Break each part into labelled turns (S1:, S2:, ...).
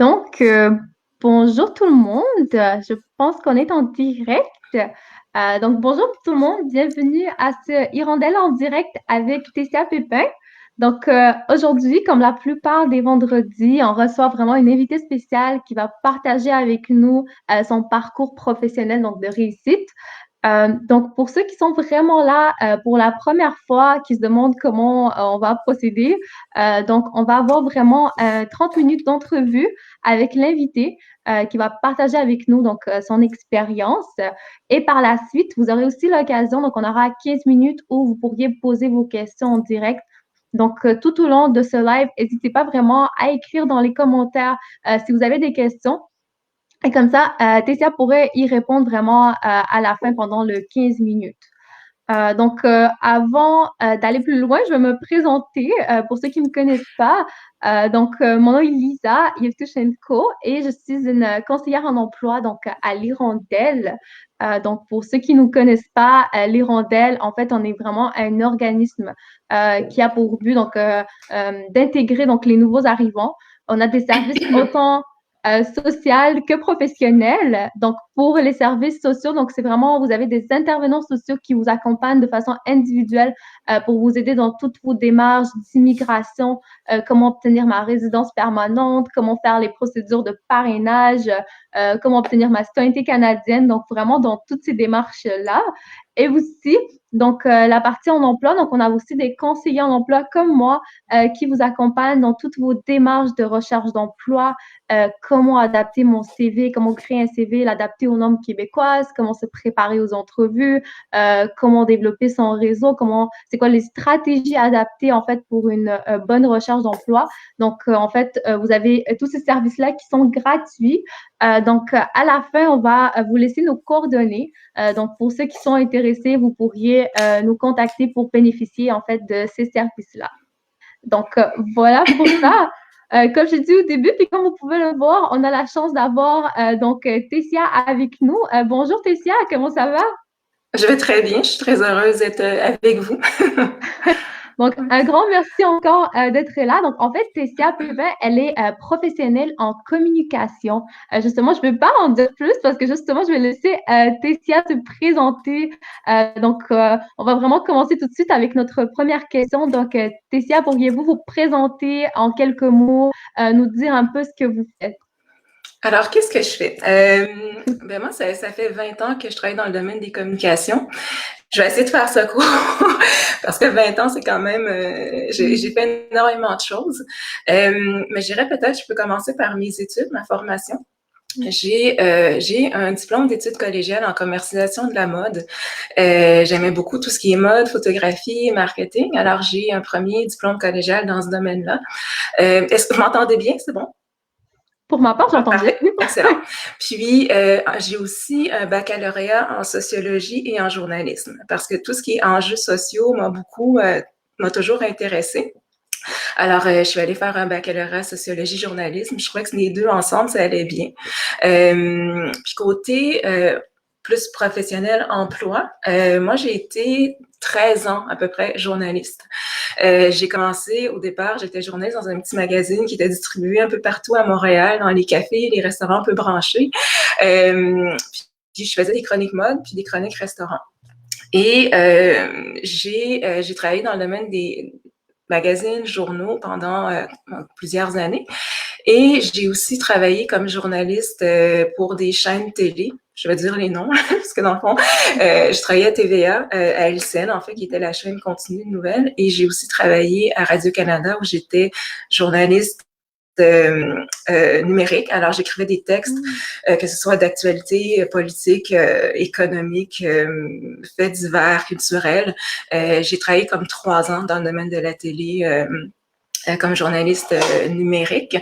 S1: Donc, bonjour tout le monde. Je pense qu'on est en direct. Donc, bonjour tout le monde. Bienvenue à ce Hirondelle en direct avec Tessia Pépin. Donc, aujourd'hui, comme la plupart des vendredis, on reçoit vraiment une invitée spéciale qui va partager avec nous son parcours professionnel, donc de réussite. Donc, pour ceux qui sont vraiment là pour la première fois, qui se demandent comment on va procéder, donc on va avoir vraiment 30 minutes d'entrevue avec l'invité qui va partager avec nous donc son expérience. Et par la suite, vous aurez aussi l'occasion, donc on aura 15 minutes où vous pourriez poser vos questions en direct. Donc, tout au long de ce live, n'hésitez pas vraiment à écrire dans les commentaires si vous avez des questions. Et comme ça, Tessia pourrait y répondre vraiment à la fin pendant le 15 minutes. Avant d'aller plus loin, je vais me présenter pour ceux qui ne me connaissent pas. Mon nom est Lisa Yevtushenko et je suis une conseillère en emploi donc à l'Hirondelle. Pour ceux qui ne nous connaissent pas, l'Hirondelle, en fait, on est vraiment un organisme qui a pour but d'intégrer donc les nouveaux arrivants. On a des services autant social que professionnel. Donc, pour les services sociaux, donc c'est vraiment, vous avez des intervenants sociaux qui vous accompagnent de façon individuelle pour vous aider dans toutes vos démarches d'immigration, comment obtenir ma résidence permanente, comment faire les procédures de parrainage, comment obtenir ma citoyenneté canadienne. Donc, vraiment dans toutes ces démarches-là. Et aussi, la partie en emploi, donc on a aussi des conseillers en emploi comme moi qui vous accompagnent dans toutes vos démarches de recherche d'emploi, comment adapter mon CV, comment créer un CV, l'adapter aux normes québécoises, comment se préparer aux entrevues, comment développer son réseau, c'est quoi les stratégies adaptées en fait pour une bonne recherche d'emploi. Vous avez tous ces services-là qui sont gratuits. À la fin, on va vous laisser nos coordonnées. Donc, pour ceux qui sont intéressés, vous pourriez nous contacter pour bénéficier en fait de ces services-là. Voilà pour ça. Comme j'ai dit au début, puis comme vous pouvez le voir, on a la chance d'avoir Tessia avec nous. Bonjour Tessia, comment ça va?
S2: Je vais très bien, je suis très heureuse d'être avec vous.
S1: Donc, un grand merci encore d'être là. Donc, en fait, Tessia Pépin, elle est professionnelle en communication. Justement, je ne peux pas en dire plus parce que justement, je vais laisser Tessia se présenter. On va vraiment commencer tout de suite avec notre première question. Donc, Tessia, pourriez-vous vous présenter en quelques mots, nous dire un peu ce que vous faites?
S2: Alors, qu'est-ce que je fais? Moi, ça fait 20 ans que je travaille dans le domaine des communications. Je vais essayer de faire ça court parce que 20 ans, c'est quand même... j'ai fait énormément de choses. Mais je dirais peut-être, je peux commencer par mes études, ma formation. J'ai un diplôme d'études collégiales en commercialisation de la mode. J'aimais beaucoup tout ce qui est mode, photographie, marketing. Alors, j'ai un premier diplôme collégial dans ce domaine-là. Est-ce que vous m'entendez bien? C'est bon?
S1: Pour ma part,
S2: Ah,
S1: j'entends bien.
S2: parfait, excellent. Puis, j'ai aussi un baccalauréat en sociologie et en journalisme, parce que tout ce qui est enjeux sociaux m'a toujours intéressée. Alors, je suis allée faire un baccalauréat sociologie-journalisme. Je crois que les deux ensemble, ça allait bien. Puis côté plus professionnel, emploi, moi, j'ai été 13 ans à peu près journaliste. J'ai commencé au départ, j'étais journaliste dans un petit magazine qui était distribué un peu partout à Montréal, dans les cafés, les restaurants un peu branchés. Puis je faisais des chroniques mode, puis des chroniques restaurants. Et j'ai travaillé dans le domaine des magazines, journaux pendant plusieurs années. Et j'ai aussi travaillé comme journaliste pour des chaînes télé. Je vais dire les noms, parce que dans le fond, je travaillais à TVA, à LCN, en fait, qui était la chaîne continue de nouvelles. Et j'ai aussi travaillé à Radio-Canada, où j'étais journaliste numérique. Alors, j'écrivais des textes, que ce soit d'actualité politique, économique, faits divers, culturels. J'ai travaillé comme 3 ans dans le domaine de la télé comme journaliste numérique.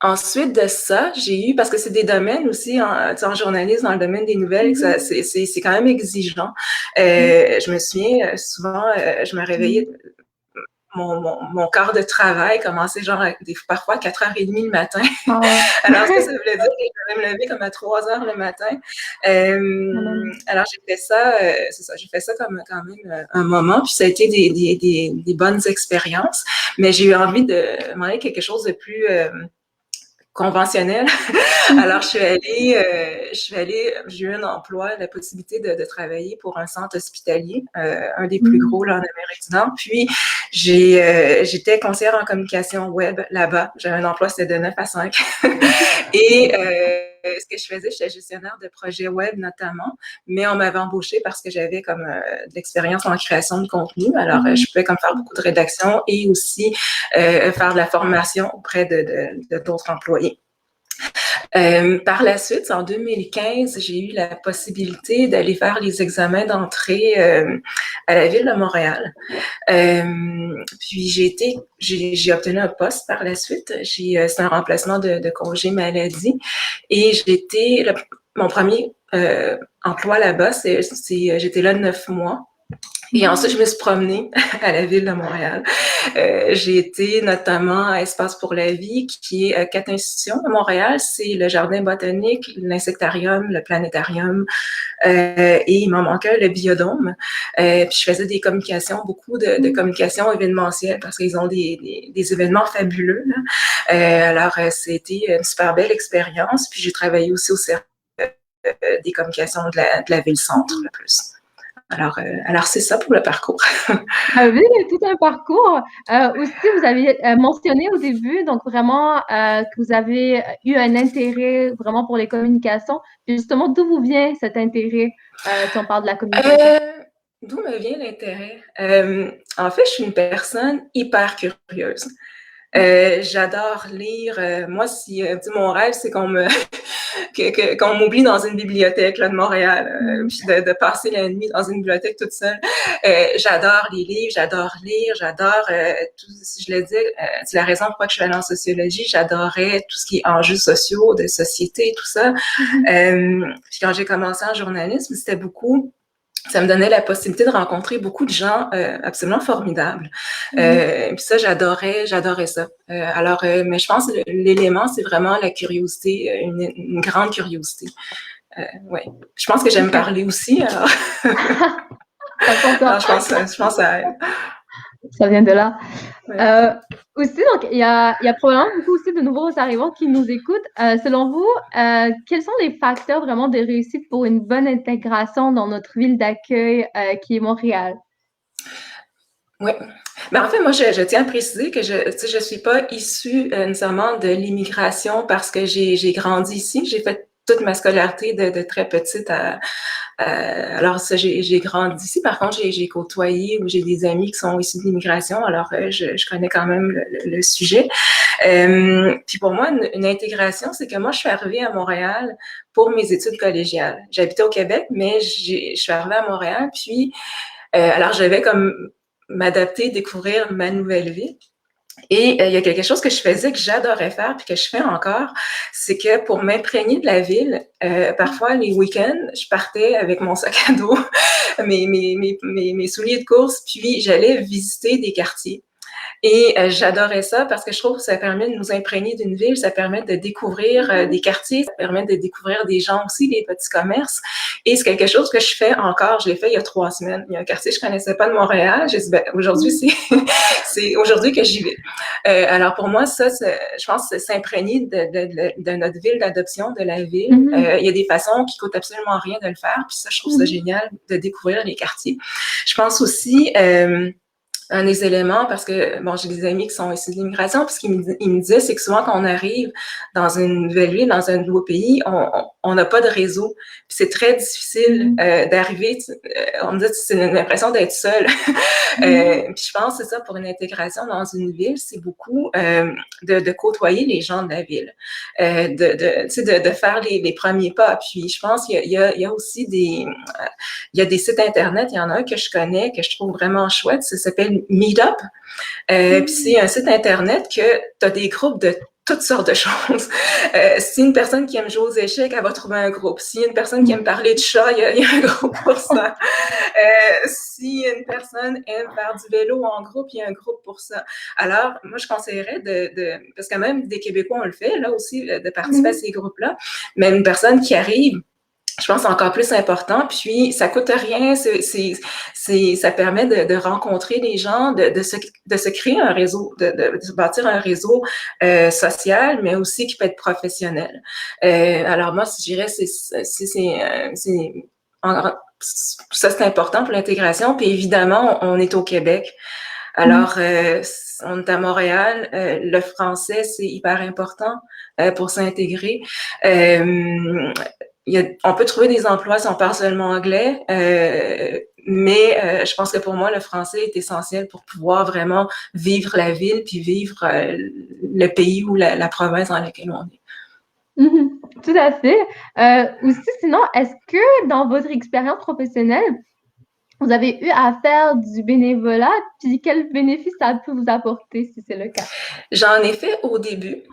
S2: Ensuite de ça, j'ai eu, parce que c'est des domaines aussi en journalisme, dans le domaine des nouvelles, c'est quand même exigeant. Je me souviens, souvent, je me réveillais mon quart de travail commençait genre parfois à 4h30 le matin.
S1: Ah,
S2: Alors ça voulait dire que je devais me lever comme à 3h le matin. Alors j'ai fait ça, c'est ça, j'ai fait ça comme quand même un moment, puis ça a été des bonnes expériences, mais j'ai eu envie de m'en aller quelque chose de plus conventionnel. Alors, j'ai eu un emploi, la possibilité de travailler pour un centre hospitalier, un des plus gros là, en Amérique du Nord. Puis, j'étais conseillère en communication web là-bas. J'avais un emploi, c'était de 9 à 5. Et ce que je faisais, j'étais gestionnaire de projets web notamment, mais on m'avait embauchée parce que j'avais comme de l'expérience en création de contenu. Alors, je pouvais comme faire beaucoup de rédaction et aussi faire de la formation auprès de d'autres employés. Par la suite, en 2015, j'ai eu la possibilité d'aller faire les examens d'entrée à la ville de Montréal. Puis j'ai obtenu un poste par la suite. C'est un remplacement de congé maladie et mon premier emploi là-bas, j'étais là 9 mois. Et ensuite, je me suis promenée à la ville de Montréal. J'ai été notamment à Espace pour la vie, qui est 4 institutions à Montréal. C'est le jardin botanique, l'insectarium, le planétarium, et il m'en manquait le biodôme. Puis je faisais des communications, beaucoup de communications événementielles, parce qu'ils ont des événements fabuleux. Alors, c'était une super belle expérience. Puis j'ai travaillé aussi au service des communications de la ville-centre, le plus. Alors c'est ça pour le parcours.
S1: Oui, tout un parcours. Aussi, vous avez mentionné au début, donc vraiment que vous avez eu un intérêt vraiment pour les communications. Puis justement, d'où vous vient cet intérêt si on parle de la communication?
S2: D'où me vient l'intérêt? En fait, je suis une personne hyper curieuse. J'adore lire. Moi, mon rêve, c'est qu'on m'oublie dans une bibliothèque là, de Montréal, puis de passer la nuit dans une bibliothèque toute seule. J'adore les livres, j'adore lire, j'adore si je le dis, c'est la raison pourquoi je suis allée en sociologie. J'adorais tout ce qui est enjeux sociaux, de société, tout ça. Puis quand j'ai commencé en journalisme, c'était beaucoup. Ça me donnait la possibilité de rencontrer beaucoup de gens absolument formidables. Puis ça, j'adorais ça. Mais je pense que l'élément, c'est vraiment la curiosité, une grande curiosité. Ouais. Je pense que j'aime parler aussi. Alors, alors je pense à elle.
S1: Ça vient de là. Ouais. Aussi, donc, il y a probablement beaucoup aussi de nouveaux arrivants qui nous écoutent. Selon vous, quels sont les facteurs vraiment de réussite pour une bonne intégration dans notre ville d'accueil qui est Montréal?
S2: Oui. Ben, en fait, moi, je tiens à préciser que je suis pas issue nécessairement de l'immigration parce que j'ai grandi ici. J'ai fait toute ma scolarité de très petite alors ça, j'ai grandi ici. Par contre, j'ai côtoyé ou j'ai des amis qui sont issus de l'immigration. Alors, je connais quand même le sujet. Puis pour moi, une intégration, c'est que moi, je suis arrivée à Montréal pour mes études collégiales. J'habitais au Québec, mais je suis arrivée à Montréal. Puis, alors, j'avais comme m'adapter, découvrir ma nouvelle vie. Et il y a quelque chose que je faisais, que j'adorais faire, puis que je fais encore, c'est que pour m'imprégner de la ville, parfois les week-ends, je partais avec mon sac à dos, mes souliers de course, puis j'allais visiter des quartiers. Et j'adorais ça parce que je trouve que ça permet de nous imprégner d'une ville, ça permet de découvrir des quartiers, ça permet de découvrir des gens aussi, des petits commerces. Et c'est quelque chose que je fais encore. Je l'ai fait il y a 3 semaines. Il y a un quartier que je connaissais pas de Montréal. J'ai dit, ben, aujourd'hui, c'est aujourd'hui que j'y vais. Alors pour moi, ça, je pense, c'est s'imprégner de notre ville d'adoption, de la ville. Il y a des façons qui coûtent absolument rien de le faire. Puis ça, je trouve ça génial de découvrir les quartiers. Je pense aussi un des éléments, parce que, bon, j'ai des amis qui sont issus de l'immigration, puis ce qu'ils me disaient, c'est que souvent, quand on arrive dans une nouvelle ville, dans un nouveau pays, on n'a pas de réseau. Puis c'est très difficile d'arriver. On me dit, c'est l'impression d'être seul. Puis je pense que c'est ça, pour une intégration dans une ville, c'est beaucoup de côtoyer les gens de la ville, de faire les premiers pas. Puis je pense qu'il y a aussi il y a des sites Internet, il y en a un que je connais, que je trouve vraiment chouette, ça s'appelle Meetup. Puis c'est un site Internet que tu as des groupes de toutes sortes de choses. Si une personne qui aime jouer aux échecs, elle va trouver un groupe. Si une personne qui aime parler de chat, il y a un groupe pour ça. Si une personne aime faire du vélo en groupe, il y a un groupe pour ça. Alors, moi, je conseillerais parce que même des Québécois, on le fait, là aussi, de participer à ces groupes-là, mais une personne qui arrive, je pense que c'est encore plus important. Puis, ça coûte rien. Ça permet de rencontrer des gens, de se créer un réseau, de se bâtir un réseau social, mais aussi qui peut être professionnel. Alors, moi, je dirais, ça, c'est important pour l'intégration. Puis, évidemment, on est au Québec. Alors, on est à Montréal. Le français, c'est hyper important pour s'intégrer. On peut trouver des emplois si on parle seulement anglais, mais je pense que pour moi, le français est essentiel pour pouvoir vraiment vivre la ville puis vivre le pays ou la province dans laquelle on est.
S1: Tout à fait. Aussi, sinon, est-ce que dans votre expérience professionnelle, vous avez eu à faire du bénévolat, puis quel bénéfice ça a pu vous apporter, si c'est le cas?
S2: J'en ai fait au début.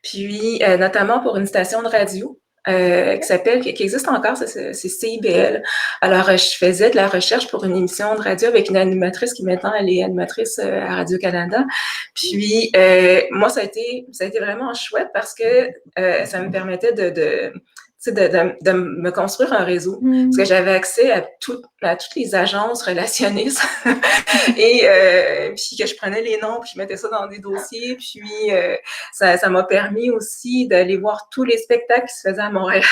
S2: Puis notamment pour une station de radio qui existe encore, c'est CIBL. Alors, je faisais de la recherche pour une émission de radio avec une animatrice qui maintenant elle est animatrice à Radio-Canada. Puis moi, ça a été vraiment chouette parce que ça me permettait de me construire un réseau. Parce que j'avais accès à toutes les agences relationnistes et puis que je prenais les noms puis je mettais ça dans des dossiers. Puis ça m'a permis aussi d'aller voir tous les spectacles qui se faisaient à Montréal.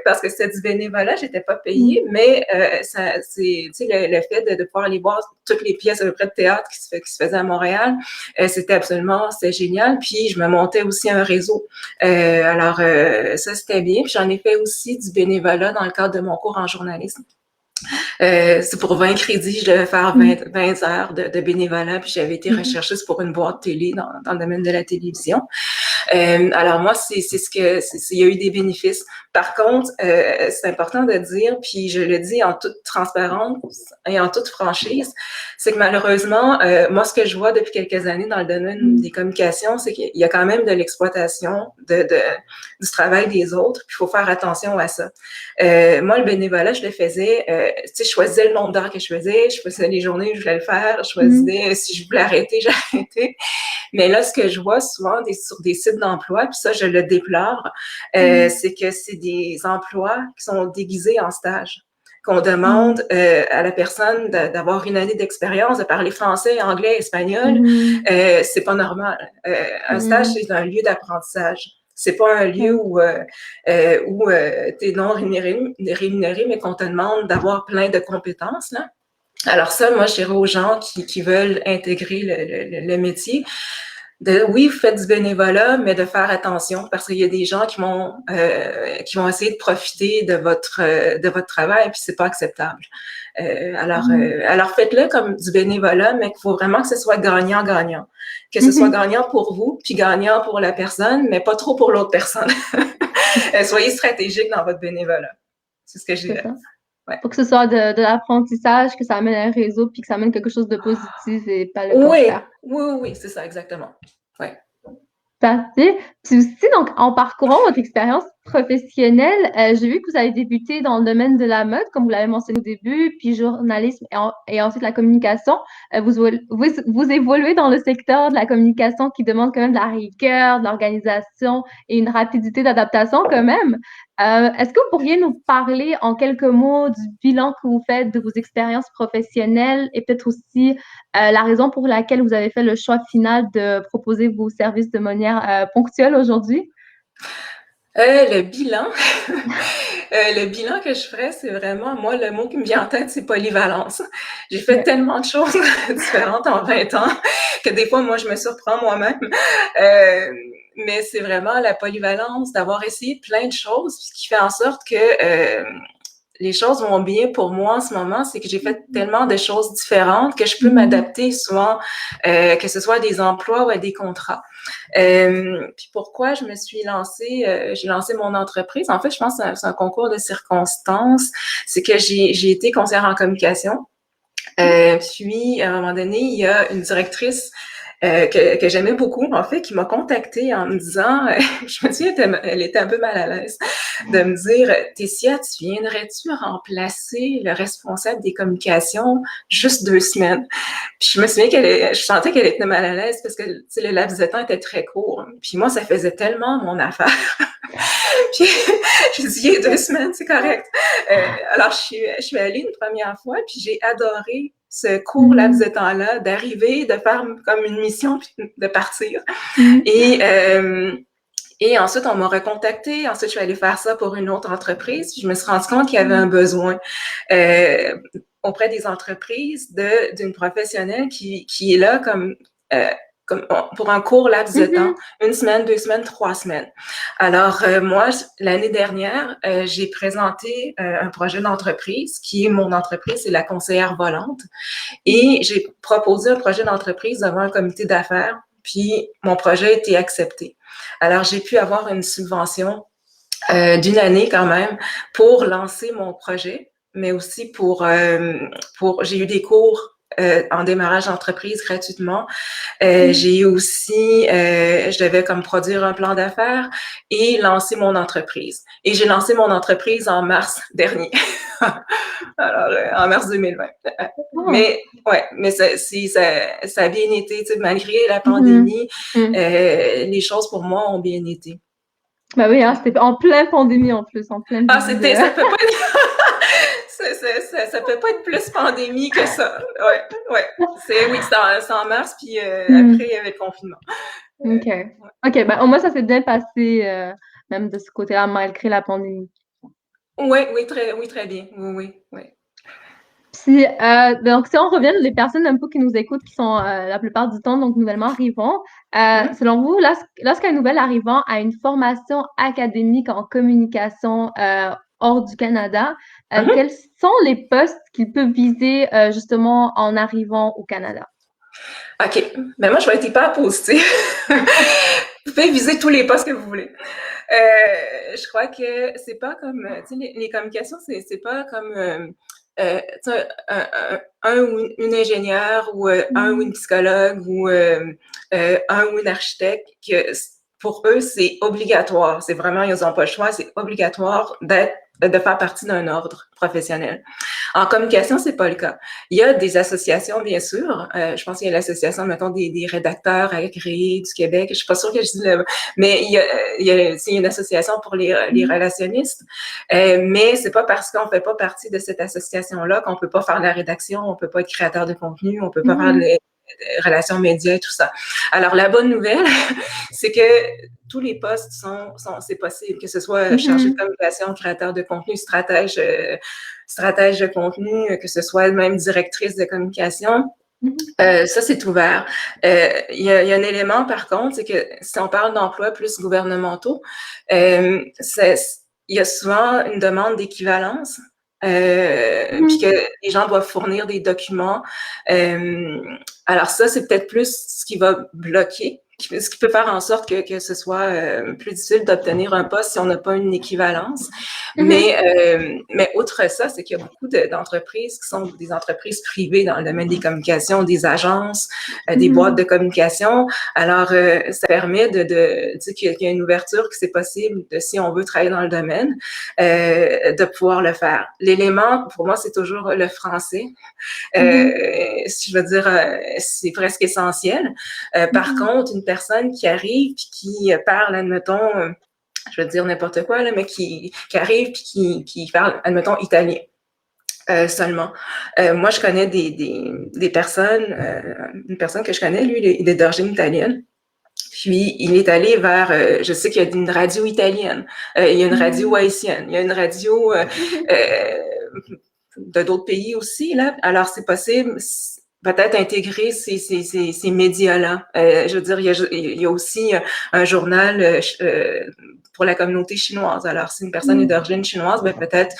S2: Parce que c'était du bénévolat, j'étais pas payée, mais c'est le fait de pouvoir aller voir toutes les pièces à peu près de théâtre qui se faisaient à Montréal, c'était génial. Puis je me montais aussi un réseau. Alors ça c'était bien. Puis j'en ai fait aussi du bénévolat dans le cadre de mon cours en journalisme. C'est pour 20 crédits, je devais faire 20 heures de bénévolat, puis j'avais été recherchiste pour une boîte télé dans le domaine de la télévision. Alors moi, il y a eu des bénéfices. Par contre, c'est important de dire, puis je le dis en toute transparence et en toute franchise, c'est que malheureusement, moi, ce que je vois depuis quelques années dans le domaine des communications, c'est qu'il y a quand même de l'exploitation du travail des autres, puis il faut faire attention à ça. Moi, le bénévolat, je le faisais, je choisissais le nombre d'heures que je faisais les journées où je voulais le faire, je choisissais si je voulais arrêter, j'arrêtais. Mais là, ce que je vois souvent sur des sites d'emploi, puis ça, je le déplore, c'est que c'est des emplois qui sont déguisés en stage, qu'on demande à la personne d'avoir une année d'expérience, de parler français, anglais, espagnol. C'est pas normal. Un stage, c'est un lieu d'apprentissage. C'est pas un lieu où t'es non rémunéré, mais qu'on te demande d'avoir plein de compétences, là. Alors ça, moi, je dirais aux gens qui veulent intégrer le métier, oui, vous faites du bénévolat, mais de faire attention parce qu'il y a des gens qui vont essayer de profiter de votre travail, puis c'est pas acceptable. Alors faites-le comme du bénévolat, mais qu'il faut vraiment que ce soit gagnant-gagnant. Que ce soit gagnant pour vous, puis gagnant pour la personne, mais pas trop pour l'autre personne. Soyez stratégique dans votre bénévolat. C'est ce que je dirais.
S1: Ouais. Pour que ce soit de l'apprentissage, que ça amène un réseau, puis que ça amène quelque chose de positif et pas le contraire.
S2: Oui, c'est ça, exactement. Ouais.
S1: Parfait. Puis aussi, donc, en parcourant votre expérience professionnelle, j'ai vu que vous avez débuté dans le domaine de la mode, comme vous l'avez mentionné au début, puis journalisme et ensuite la communication. Vous évoluez dans le secteur de la communication qui demande quand même de la rigueur, de l'organisation et une rapidité d'adaptation quand même. Est-ce que vous pourriez nous parler en quelques mots du bilan que vous faites de vos expériences professionnelles et peut-être aussi la raison pour laquelle vous avez fait le choix final de proposer vos services de manière ponctuelle aujourd'hui?
S2: Le bilan. Le bilan que je ferais, c'est vraiment, moi, le mot qui me vient en tête, c'est polyvalence. J'ai fait tellement de choses différentes en 20 ans que des fois, moi, je me surprends moi-même. Mais c'est vraiment la polyvalence d'avoir essayé plein de choses, ce qui fait en sorte que les choses vont bien pour moi en ce moment, c'est que j'ai fait tellement de choses différentes que je peux m'adapter souvent, que ce soit à des emplois ou à des contrats. Puis pourquoi je me suis lancée, j'ai lancé mon entreprise. En fait, je pense que c'est un concours de circonstances. C'est que j'ai été conseillère en communication. Puis, à un moment donné, il y a une directrice que j'aimais beaucoup, en fait, qui m'a contactée en me disant, je me souviens, elle était un peu mal à l'aise, de me dire, Tessia, tu viendrais-tu remplacer le responsable des communications juste 2 semaines? Puis je me souviens je sentais qu'elle était mal à l'aise parce que, tu sais, le laps de temps était très court. Puis moi, ça faisait tellement mon affaire. Puis je dis, il y a 2 semaines, c'est correct. Alors, je suis allée une première fois, puis j'ai adoré ce court laps de temps-là, d'arriver, de faire comme une mission, puis de partir. Et ensuite, on m'a recontacté. Ensuite, je suis allée faire ça pour une autre entreprise. Je me suis rendu compte qu'il y avait un besoin auprès des entreprises d'une professionnelle qui est là comme pour un court laps de temps, 1 semaine, 2 semaines, 3 semaines. Alors, moi, l'année dernière, j'ai présenté un projet d'entreprise qui est mon entreprise, c'est la conseillère volante. Et j'ai proposé un projet d'entreprise devant un comité d'affaires, puis mon projet a été accepté. Alors, j'ai pu avoir une subvention d'une année quand même pour lancer mon projet, mais aussi j'ai eu des cours en démarrage d'entreprise gratuitement. J'ai aussi, je devais comme produire un plan d'affaires et lancer mon entreprise. Et j'ai lancé mon entreprise en mars dernier. Alors, en mars 2020. Mais, ouais, mais ça a bien été, tu sais, malgré la pandémie, les choses pour moi ont bien été.
S1: Bah oui, hein, c'était en pleine pandémie en plus, en pleine
S2: ça peut pas ça peut pas être plus pandémie que ça. Ouais. C'est en mars, puis après, il y avait le confinement.
S1: OK. OK, bah au moins ça s'est bien passé, même de ce côté-là, malgré la pandémie.
S2: Oui, très bien. Oui.
S1: Puis, donc si on revient les personnes un peu qui nous écoutent, qui sont la plupart du temps donc nouvellement arrivants, selon vous, lorsqu'un nouvel arrivant a une formation académique en communication hors du Canada, quels sont les postes qu'il peut viser justement en arrivant au Canada?
S2: OK. Ben moi, je vais être hyper positive. Vous pouvez viser tous les postes que vous voulez. Je crois que c'est pas comme, tu sais, les communications, c'est pas comme un ou une ingénieure ou un ou une psychologue ou un ou une architecte que pour eux, c'est obligatoire. C'est vraiment, ils n'ont pas le choix, c'est obligatoire de faire partie d'un ordre professionnel. En communication, c'est pas le cas. Il y a des associations, bien sûr. Je pense qu'il y a l'association, mettons, des rédacteurs agréés du Québec. Je suis pas sûre que je dis le... Mais il y a une association pour les relationnistes. Mais c'est pas parce qu'on fait pas partie de cette association-là qu'on peut pas faire de la rédaction, on peut pas être créateur de contenu, on peut pas faire de relations médias et tout ça. Alors, la bonne nouvelle, c'est que tous les postes c'est possible, que ce soit chargé de communication, créateur de contenu, stratège de contenu, que ce soit même directrice de communication. Ça, c'est ouvert. Il y a un élément, par contre, c'est que si on parle d'emplois plus gouvernementaux, il y a souvent une demande d'équivalence. Puis que les gens doivent fournir des documents. Alors ça, c'est peut-être plus ce qui va bloquer, ce qui peut faire en sorte que ce soit plus difficile d'obtenir un poste si on n'a pas une équivalence. Mais outre ça, c'est qu'il y a beaucoup d'entreprises qui sont des entreprises privées dans le domaine des communications, des agences, des boîtes de communication. Alors, ça permet tu sais, qu'il y a une ouverture, que c'est possible, si on veut travailler dans le domaine, de pouvoir le faire. L'élément, pour moi, c'est toujours le français. Si je veux dire, c'est presque essentiel. Par contre, une personne qui arrive et qui parle, admettons, je veux dire n'importe quoi, là, mais qui arrive et qui parle, admettons, italien. Seulement. Moi, je connais des personnes, une personne que je connais, lui, il est d'origine italienne. Puis, il est allé vers, je sais qu'il y a une radio italienne, il y a une radio haïtienne, il y a une radio de d'autres pays aussi, là. Alors, c'est possible peut-être intégrer ces médias-là. Je veux dire, il y a aussi un journal pour la communauté chinoise. Alors, si une personne est d'origine chinoise, ben peut-être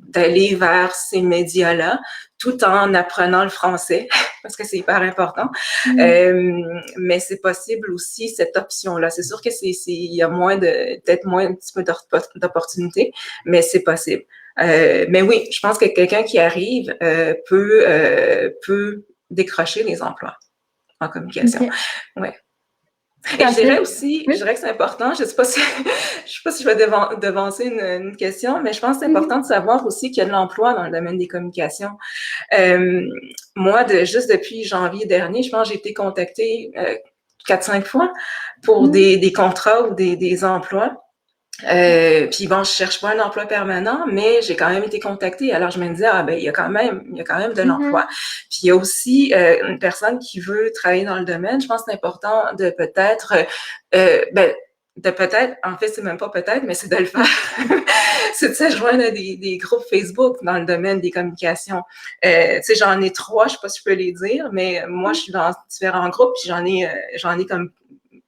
S2: d'aller vers ces médias-là, tout en apprenant le français, parce que c'est hyper important. Mais c'est possible aussi cette option-là. C'est sûr que il y a peut-être moins un petit peu d'opportunités, mais c'est possible. Mais oui, je pense que quelqu'un qui arrive peut décrocher les emplois. en communication.
S1: OK.
S2: Ouais.
S1: Tout
S2: Et
S1: à
S2: je dirais
S1: fait.
S2: aussi, je
S1: Oui.
S2: dirais que c'est important, je sais pas si, je sais pas si je vais devancer une question, mais je pense que c'est
S1: Mhm.
S2: important de savoir aussi qu'il y a de l'emploi dans le domaine des communications. Euh, Moi, juste depuis janvier dernier, je pense que j'ai été contactée 4-5 fois pour
S1: Mhm.
S2: des contrats ou des emplois. Puis bon, je cherche pas un emploi permanent, mais j'ai quand même été contactée. Alors je me disais, ah ben il y a quand même de l'emploi.
S1: Mhm.
S2: Puis il y a aussi une personne qui veut travailler dans le domaine. Je pense que c'est important de peut-être, ben, de peut-être, en fait c'est même pas peut-être, mais c'est de le faire. C'est de se joindre à des groupes Facebook dans le domaine des communications. Tu sais, j'en ai 3, je sais pas si je peux les dire, mais moi je suis dans différents groupes, puis j'en ai comme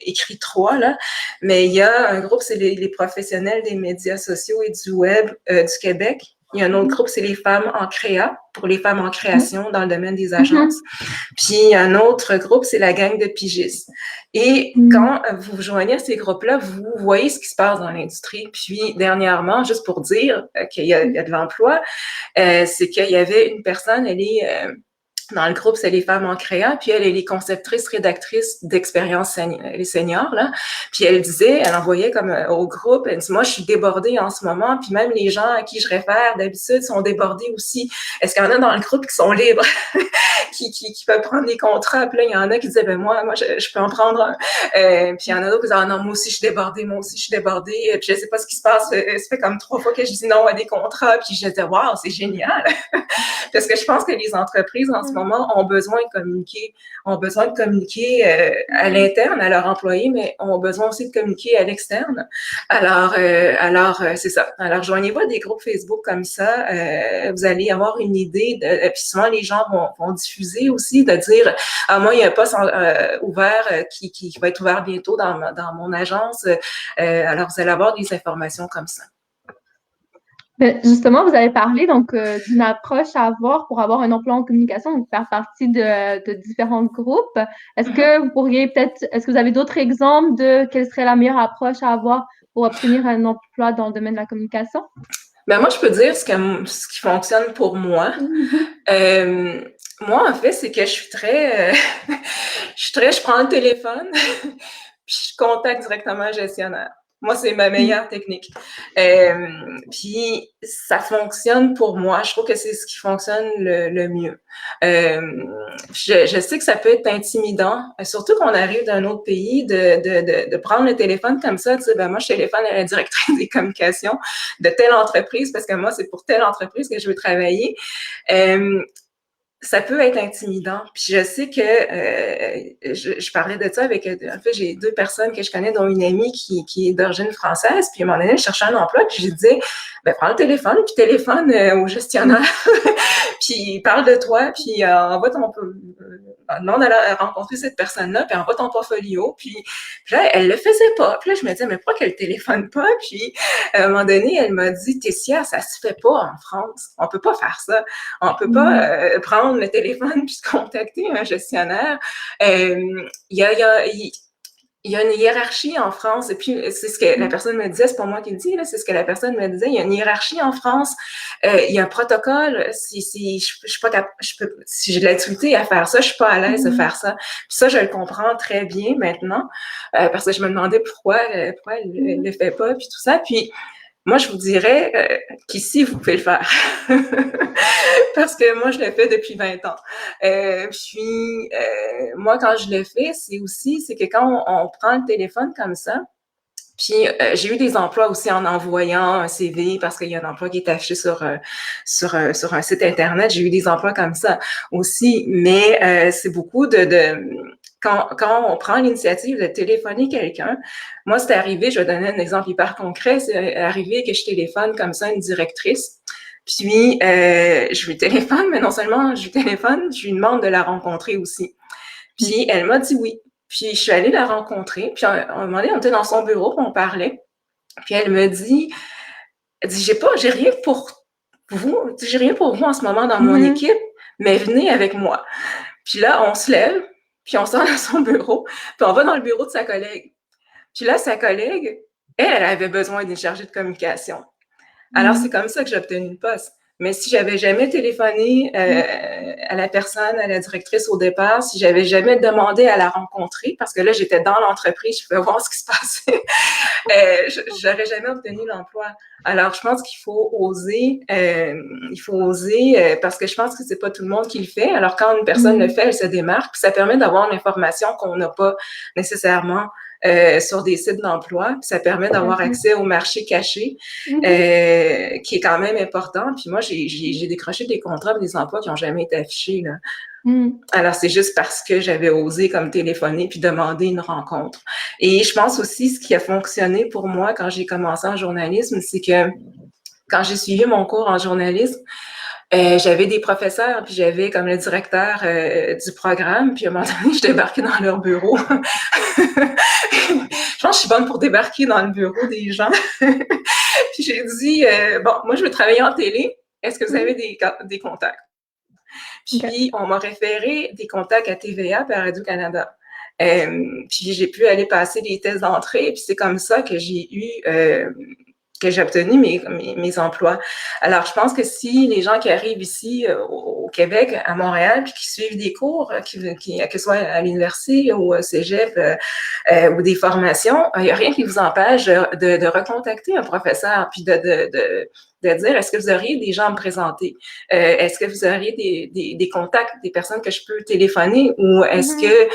S2: écrit 3, là. Mais il y a un groupe, c'est les professionnels des médias sociaux et du web du Québec. Il y a un autre
S1: Mhm.
S2: groupe, c'est les femmes en créa, pour les femmes en
S1: Mhm.
S2: création dans le domaine des agences.
S1: Mhm.
S2: Puis un autre groupe, c'est la gang de pigistes. Et
S1: Mhm.
S2: quand vous vous joignez à ces groupes-là, vous voyez ce qui se passe dans l'industrie. Puis dernièrement, juste pour dire qu'il y a de l'emploi, c'est qu'il y avait une personne, elle est dans le groupe, c'est les femmes en créa, puis elle est conceptrice, rédactrice d'expérience les seniors, là. Puis elle disait, elle envoyait comme au groupe, elle dit, moi, je suis débordée en ce moment, puis même les gens à qui je réfère d'habitude sont débordés aussi. Est-ce qu'il y en a dans le groupe qui sont libres, qui peuvent prendre des contrats? Puis là, il y en a qui disaient, ben moi, je peux en prendre un. Puis il y en a d'autres qui disaient, ah non, moi aussi, je suis débordée, moi aussi, je suis débordée. Puis je sais pas ce qui se passe. Ça fait comme 3 fois que je dis non à des contrats, puis je disais, waouh, c'est génial. Parce que je pense que les entreprises en ce moment ont besoin de communiquer à l'interne, à leurs employés, mais ont besoin aussi de communiquer à l'externe. Alors c'est ça. Alors, joignez-vous à des groupes Facebook comme ça. Vous allez avoir une idée. Puis souvent, les gens vont diffuser aussi, de dire, ah, moi, il y a un poste ouvert qui va être ouvert bientôt dans mon agence. Alors, vous allez avoir des informations comme ça.
S1: Ben, justement, vous avez parlé donc d'une approche à avoir pour avoir un emploi en communication, donc faire partie de différents groupes. Est-ce
S2: Mm-hmm.
S1: que vous pourriez peut-être, est-ce que vous avez d'autres exemples de quelle serait la meilleure approche à avoir pour obtenir un emploi dans le domaine de la communication?
S2: Ben moi, je peux dire ce qui fonctionne pour moi.
S1: Mhm.
S2: Moi, en fait, c'est que je suis très, je prends le téléphone, puis je contacte directement un gestionnaire. Moi, c'est ma meilleure technique. Puis ça fonctionne pour moi. Je trouve que c'est ce qui fonctionne le mieux. Euh, je sais que ça peut être intimidant, surtout qu'on arrive d'un autre pays, de prendre le téléphone comme ça, de dire, ben moi, je téléphone à la directrice des communications de telle entreprise, parce que moi, c'est pour telle entreprise que je veux travailler. Ça peut être intimidant. Puis je sais que je parlais de ça avec, en fait, j'ai 2 personnes que je connais, dont une amie qui est d'origine française. Puis à un moment donné, je cherchais un emploi, puis je disais, ben prends le téléphone, puis téléphone au gestionnaire, puis parle de toi, puis envoie ton, demande à rencontrer cette personne-là, puis envoie ton portfolio. Puis là, elle le faisait pas. Puis là, je me disais, mais pourquoi qu'elle téléphone pas? Puis à un moment donné, elle m'a dit, Tessia, ça se fait pas en France. On peut pas faire ça. On peut pas
S1: Mhm.
S2: prendre le téléphone puis contacter un gestionnaire. Il y a une hiérarchie en France, et puis c'est ce que la personne me disait, c'est pas moi qui le dis, là, c'est ce que la personne me disait, il y a une hiérarchie en France, il y a un protocole, si je suis pas capable, si j'ai de l'utilité à faire ça, je suis pas à l'aise de
S1: Mhm.
S2: faire ça. Puis ça, je le comprends très bien maintenant, parce que je me demandais pourquoi elle le fait pas, puis tout ça, puis moi, je vous dirais qu'ici, vous pouvez le faire. Parce que moi, je le fais depuis 20 ans. Moi, quand je le fais, c'est que quand on prend le téléphone comme ça, puis j'ai eu des emplois aussi en envoyant un CV parce qu'il y a un emploi qui est affiché sur un site internet. J'ai eu des emplois comme ça aussi, mais c'est beaucoup quand on prend l'initiative de téléphoner quelqu'un. Moi, c'est arrivé, je vais donner un exemple hyper concret, c'est arrivé que je téléphone comme ça une directrice. Puis je lui téléphone, mais non seulement je lui téléphone, je lui demande de la rencontrer aussi. Puis elle m'a dit oui. Puis je suis allée la rencontrer. Puis à un moment donné, on était dans son bureau, puis on parlait. Puis elle dit, j'ai rien pour vous, j'ai rien pour vous en ce moment dans mon
S1: Mhm.
S2: équipe, mais venez avec moi. Puis là, on se lève, puis on sort dans son bureau, puis on va dans le bureau de sa collègue. Puis là, sa collègue, elle avait besoin d'une chargée de communication. Alors, c'est
S1: Mhm.
S2: comme ça que j'ai obtenu le poste. Mais si j'avais jamais téléphoné à la personne, à la directrice au départ, si j'avais jamais demandé à la rencontrer, parce que là, j'étais dans l'entreprise, je pouvais voir ce qui se passait, j'aurais jamais obtenu l'emploi. Alors, je pense qu'il faut oser, parce que je pense que c'est pas tout le monde qui le fait. Alors, quand une personne le fait, elle se démarque, puis ça permet d'avoir l'information qu'on n'a pas nécessairement sur des sites d'emploi. Puis ça permet d'avoir accès au marché caché, qui est quand même important. Puis moi, j'ai décroché des contrats, des emplois qui n'ont jamais été affichés, là. Alors, c'est juste parce que j'avais osé comme téléphoner puis demander une rencontre. Et je pense aussi, ce qui a fonctionné pour moi quand j'ai commencé en journalisme, c'est que quand j'ai suivi mon cours en journalisme, j'avais des professeurs, puis j'avais comme le directeur du programme, puis à un moment donné, je débarquais dans leur bureau. Je pense que je suis bonne pour débarquer dans le bureau des gens. Puis j'ai dit, bon, moi, je veux travailler en télé. Est-ce que vous avez des contacts? Puis on m'a référé des contacts à TVA et à Radio-Canada. Puis j'ai pu aller passer des tests d'entrée, puis c'est comme ça que j'ai obtenu mes emplois. Alors, je pense que si les gens qui arrivent ici au Québec, à Montréal, puis qui suivent des cours, que ce soit à l'université ou au cégep ou des formations, il n'y a rien qui vous empêche de recontacter un professeur, puis de dire, est-ce que vous auriez des gens à me présenter? Est-ce que vous auriez des contacts, des personnes que je peux téléphoner? Ou est-ce que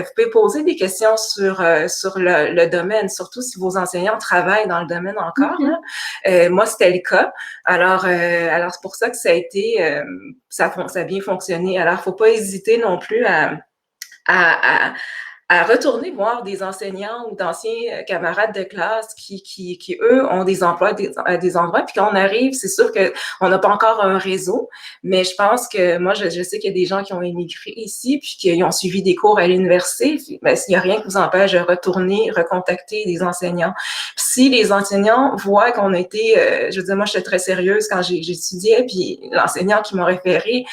S2: vous pouvez poser des questions sur le domaine, surtout si vos enseignants travaillent dans le domaine encore? Moi, c'était le cas. Alors c'est pour ça que ça a été, ça a bien fonctionné. Alors, faut pas hésiter non plus à retourner voir des enseignants ou d'anciens camarades de classe qui eux, ont des emplois à des endroits. Puis quand on arrive, c'est sûr qu'on n'a pas encore un réseau, mais je pense que moi, je sais qu'il y a des gens qui ont émigré ici puis qui ont suivi des cours à l'université. Ben, il n'y a rien qui vous empêche de retourner, recontacter des enseignants. Puis si les enseignants voient qu'on a été, je veux dire, moi, j'étais très sérieuse quand j'étudiais, puis l'enseignant qui m'a référé,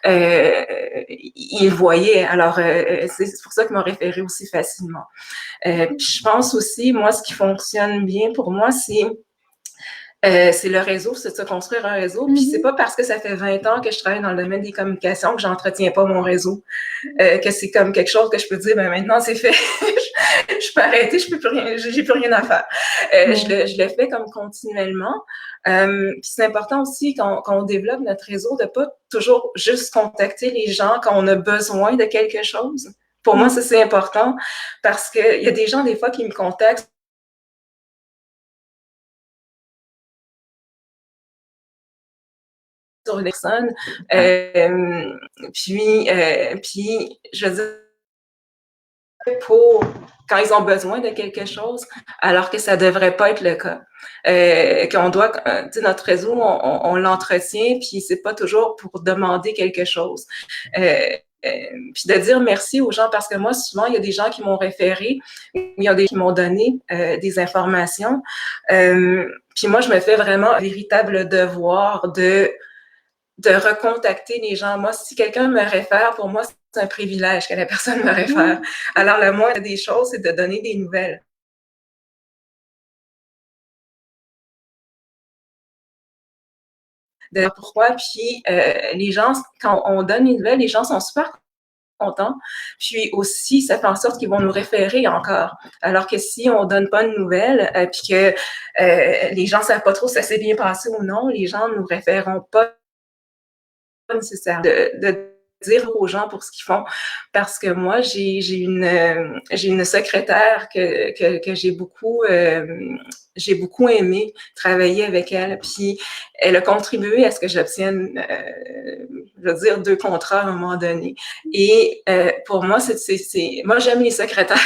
S2: il voyait. Alors, c'est pour ça qu'il m'a référé aussi facilement. Puis je pense aussi, moi, ce qui fonctionne bien pour moi, c'est le réseau, c'est de se construire un réseau. Puis c'est pas parce que ça fait 20 ans que je travaille dans le domaine des communications que j'entretiens pas mon réseau. Que c'est comme quelque chose que je peux dire, ben maintenant c'est fait. Je peux arrêter, je peux plus rien, j'ai plus rien à faire. Je le fais comme continuellement. Puis c'est important aussi quand on développe notre réseau de pas toujours juste contacter les gens quand on a besoin de quelque chose. Pour moi, ça c'est important parce que il y a des gens des fois qui me contactent sur une personne, puis je veux dire pour quand ils ont besoin de quelque chose, alors que ça devrait pas être le cas. Qu'on doit, tu sais, notre réseau, on l'entretient, puis c'est pas toujours pour demander quelque chose. Puis de dire merci aux gens, parce que moi, souvent, il y a des gens qui m'ont référé, il y a des qui m'ont donné des informations. Puis moi, je me fais vraiment un véritable devoir de recontacter les gens. Moi, si quelqu'un me réfère, pour moi, c'est un privilège que la personne me réfère. Alors, le moindre des choses, c'est de donner des nouvelles. De pourquoi, puis les gens, quand on donne les nouvelles, les gens sont super contents. Puis aussi, ça fait en sorte qu'ils vont nous référer encore. Alors que si on donne pas de nouvelles, puis que les gens savent pas trop si ça s'est bien passé ou non, les gens ne nous référeront pas nécessaire de dire aux gens pour ce qu'ils font, parce que moi j'ai une secrétaire que j'ai beaucoup aimé travailler avec elle, puis elle a contribué à ce que j'obtienne je veux dire 2 contrats à un moment donné. Et pour moi moi j'aime les secrétaires.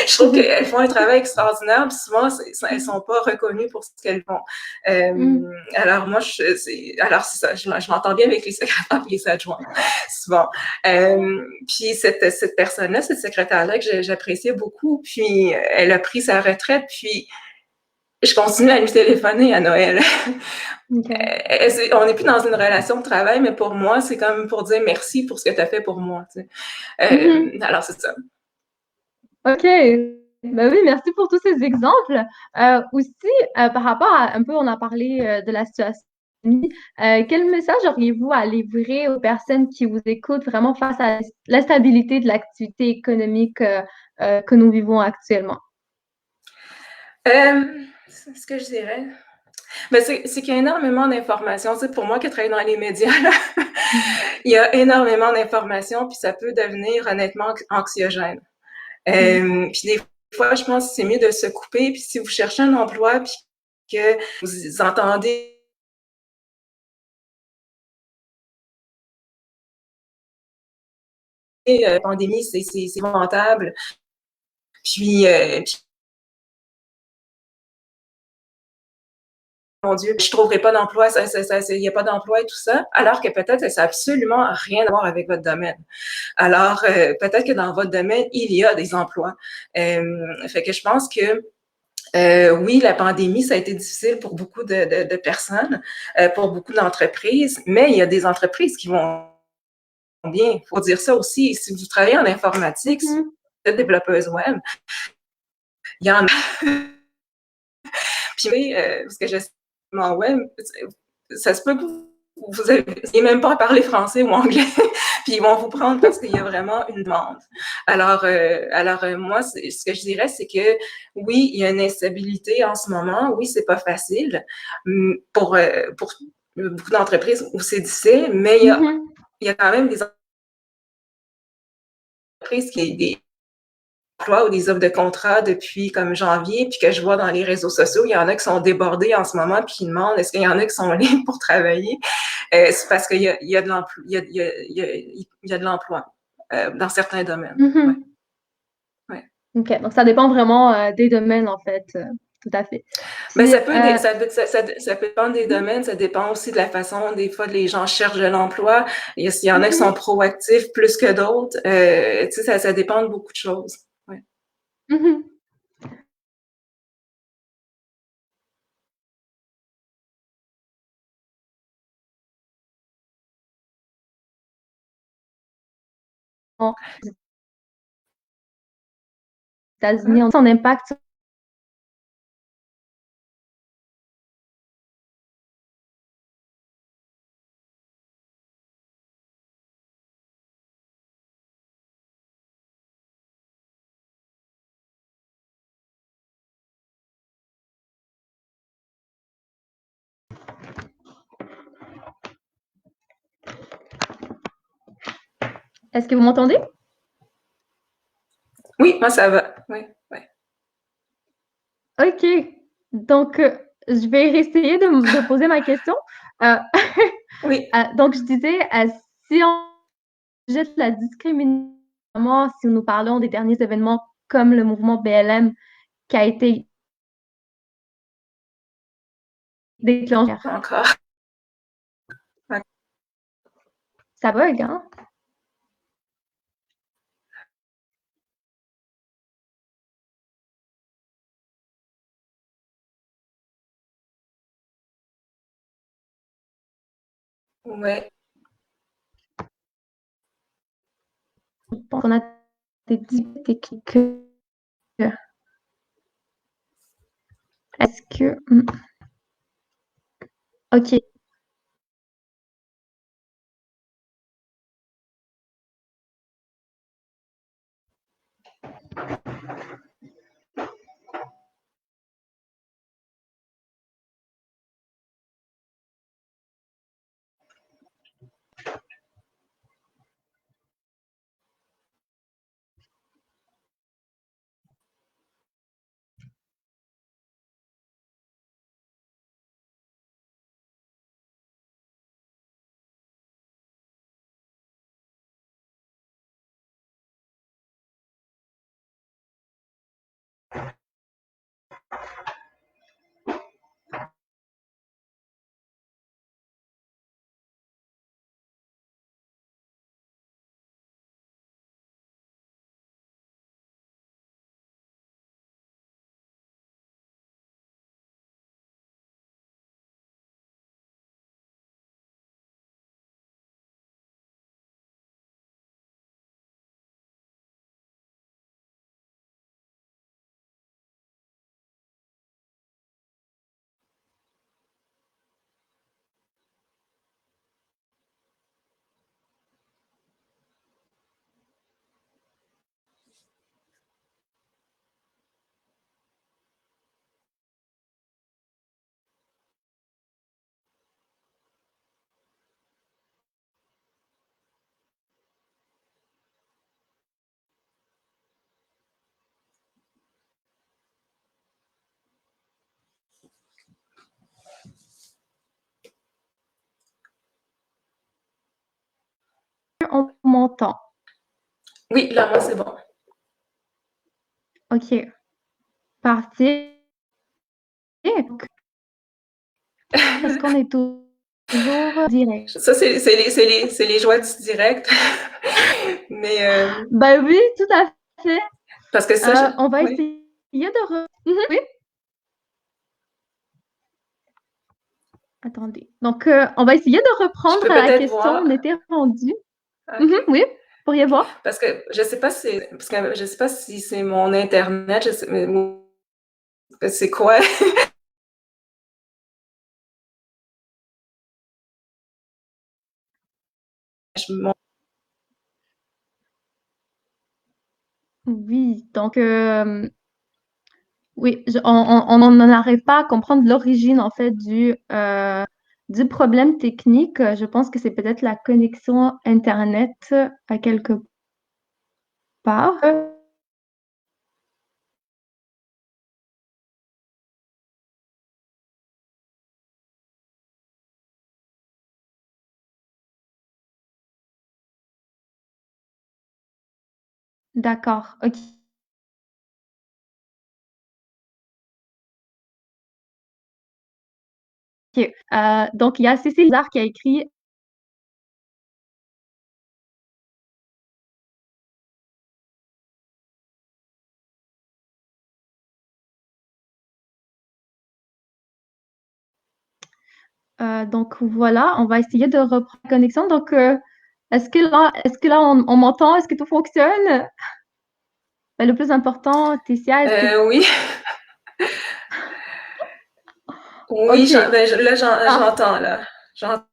S2: Je trouve qu'elles font un travail extraordinaire, puis souvent elles sont pas reconnues pour ce qu'elles font. Alors moi c'est ça, je m'entends bien avec les secrétaires et les adjoints souvent. Puis cette personne-là, cette secrétaire-là que j'appréciais beaucoup, puis elle a pris sa retraite, puis je continue à lui téléphoner à Noël. On n'est plus dans une relation de travail, mais pour moi, c'est comme pour dire merci pour ce que tu as fait pour moi. Tu sais. Alors, c'est ça.
S1: OK. Ben oui, merci pour tous ces exemples. Aussi, par rapport à un peu, on a parlé de la situation Quel message auriez-vous à livrer aux personnes qui vous écoutent vraiment face à l'instabilité de l'activité économique que nous vivons actuellement?
S2: Ce que je dirais, ben c'est qu'il y a énormément d'informations. Tu sais, pour moi qui travaille dans les médias, là, il y a énormément d'informations, puis ça peut devenir honnêtement anxiogène. Puis des fois, je pense que c'est mieux de se couper. Puis si vous cherchez un emploi, puis que vous entendez pandémie, c'est rentable. Puis mon Dieu, je trouverai pas d'emploi, il n'y a pas d'emploi et tout ça, alors que peut-être que ça n'a absolument rien à voir avec votre domaine. Alors, peut-être que dans votre domaine, il y a des emplois. Fait que je pense que oui, la pandémie, ça a été difficile pour beaucoup de personnes, pour beaucoup d'entreprises, mais il y a des entreprises qui vont bien. Il faut dire ça aussi. Si vous travaillez en informatique, si vous êtes développeuse web, il y en a. Puis, parce que je sais, en web, ça se peut que vous n'ayez même pas à parler français ou anglais, puis ils vont vous prendre parce qu'il y a vraiment une demande. Alors moi, ce que je dirais, c'est que oui, il y a une instabilité en ce moment. Oui, c'est pas facile pour beaucoup d'entreprises où c'est difficile, mais il y a quand même des entreprises qui des emplois ou des offres de contrat depuis comme janvier, puis que je vois dans les réseaux sociaux, il y en a qui sont débordés en ce moment, puis qui demandent est-ce qu'il y en a qui sont libres pour travailler. C'est parce qu'il y a de l'emploi, il y a de l'emploi dans certains domaines. Ouais. Ouais.
S1: OK, donc ça dépend vraiment des domaines, en fait. Tout à fait.
S2: Ben,
S1: Puis,
S2: ça peut dépendre des domaines, ça dépend aussi de la façon, des fois, les gens cherchent de l'emploi. Il y en a qui sont proactifs plus que d'autres. Tu sais, ça dépend de beaucoup de choses. Ouais.
S1: aux États-Unis, son impact. Est-ce que vous m'entendez?
S2: Oui, moi, ça va. Oui, oui.
S1: OK. Donc, je vais essayer de poser ma question. Euh,
S2: Oui.
S1: donc, je disais, si on jette la discrimination, si nous parlons des derniers événements comme le mouvement BLM qui a été déclenché.
S2: Encore. Ouais.
S1: Ça bug, hein?
S2: Ouais.
S1: Je pense qu'on a des difficultés techniques. Est-ce que... OK. m'entends?
S2: Oui, là, moi, c'est bon.
S1: OK. Parfait. Donc, est-ce qu'on est toujours direct?
S2: Ça, c'est les joies du direct. Mais,
S1: Ben oui, tout à fait.
S2: parce que ça,
S1: On va
S2: oui.
S1: essayer de... Oui, attendez. Donc, on va essayer de
S2: Je
S1: reprendre
S2: peux
S1: la
S2: peut-être
S1: question.
S2: voir.
S1: On était rendu.
S2: OK.
S1: Oui, pourriez voir.
S2: Parce que je sais pas si, parce que je sais pas si c'est mon Internet, je sais, mais c'est quoi? Je
S1: Oui, donc, oui, on n'en arrive pas à comprendre l'origine, en fait, du problème technique. Je pense que c'est peut-être la connexion Internet à quelque part. D'accord, OK. Donc, il y a Cécile qui a écrit donc voilà, on va essayer de reprendre la connexion. Donc, est-ce que là on m'entend? Est-ce que tout fonctionne? Ben, le plus important, Tessia, est-ce que...
S2: Oui, oui,
S1: OK.
S2: là,
S1: Ah,
S2: j'entends, là. J'entends.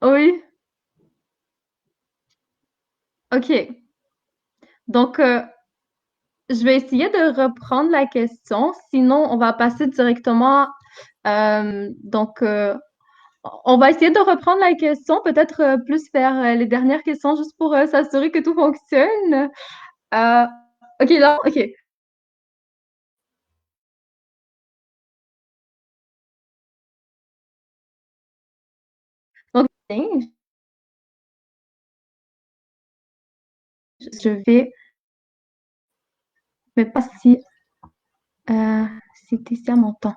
S1: oui. OK. Donc, je vais essayer de reprendre la question. Sinon, on va passer directement. Donc, on va essayer de reprendre la question, peut-être plus vers les dernières questions, juste pour s'assurer que tout fonctionne. Euh, OK, là, OK. Donc, je vais, mais pas si c'était ça mon temps.